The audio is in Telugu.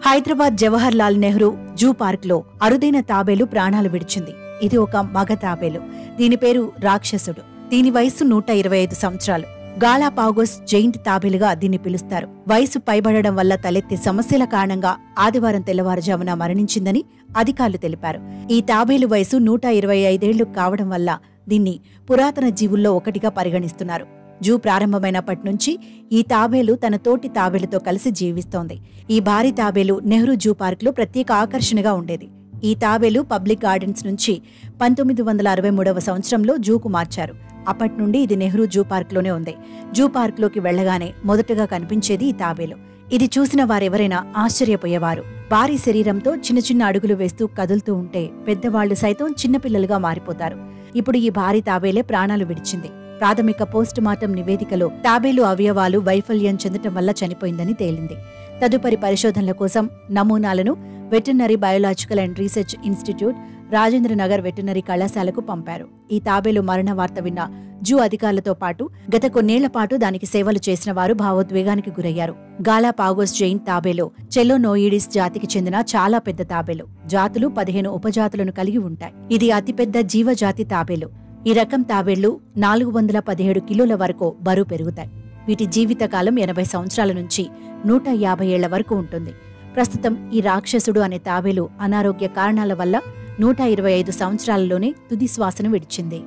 హైదరాబాద్ జవహర్ లాల్ నెహ్రూ జూ పార్క్ లో అరుదైన తాబేలు ప్రాణాలు విడిచింది. ఇది ఒక మగ తాబేలు. దీని పేరు రాక్షసుడు. దీని వయసు 125 సంవత్సరాలు. గాలాపాగోస్ జైంట్ తాబేలుగా దీన్ని పిలుస్తారు. వయసు పైబడడం వల్ల తలెత్తే సమస్యల కారణంగా ఆదివారం తెల్లవారుజామున మరణించిందని అధికారులు తెలిపారు. ఈ తాబేలు వయసు 125 కావడం వల్ల దీన్ని పురాతన జీవుల్లో ఒకటిగా పరిగణిస్తున్నారు. జూ ప్రారంభమైనప్పటి నుంచి ఈ తాబేలు తన తోటి తాబేలుతో కలిసి జీవిస్తోంది. ఈ భారీ తాబేలు నెహ్రూ జూ పార్కులో ప్రత్యేక ఆకర్షణగా ఉండేది. ఈ తాబేలు పబ్లిక్ గార్డెన్స్ నుంచి 1963వ సంవత్సరంలో జూకు మార్చారు. అప్పటి నుండి ఇది నెహ్రూ జూ పార్క్లోనే ఉంది. జూ పార్క్లోకి వెళ్లగానే మొదటగా కనిపించేది ఈ తాబేలు. ఇది చూసిన వారెవరైనా ఆశ్చర్యపోయేవారు. భారీ శరీరంతో చిన్న చిన్న అడుగులు వేస్తూ కదులుతూ ఉంటే పెద్దవాళ్లు సైతం చిన్నపిల్లలుగా మారిపోతారు. ఇప్పుడు ఈ భారీ తాబేలే ప్రాణాలు విడిచింది. ప్రాథమిక పోస్ట్ మార్టం నివేదికలో తాబేలు అవయవాలు వైఫల్యం చెందటం వల్ల చనిపోయిందని తేలింది. తదుపరి పరిశోధనల కోసం నమూనాలను veterinary biological and research institute, Rajendranagar veterinary కళాశాలకు పంపారు. ఈ తాబేలు మరణ వార్త విన్న జూ అధికారులతో పాటు గత కొన్నేళ్ల పాటు దానికి సేవలు చేసిన వారు భావోద్వేగానికి గురయ్యారు. గాలాపాగోస్ జైంట్ తాబేలు చెలోనోయిడిస్ జాతికి చెందిన చాలా పెద్ద తాబేలు. జాతులు 15 ఉపజాతులను కలిగి ఉంటాయి. ఇది అతిపెద్ద జీవజాతి తాబేలు. ఈ రకం తాబేళ్లు 417 కిలోల వరకు బరువు పెరుగుతాయి. వీటి జీవితకాలం 80 సంవత్సరాల నుంచి 150 ఏళ్ల వరకు ఉంటుంది. ప్రస్తుతం ఈ రాక్షసుడు అనే తాబేలు అనారోగ్య కారణాల వల్ల 125 సంవత్సరాలలోనే తుది శ్వాసను విడిచింది.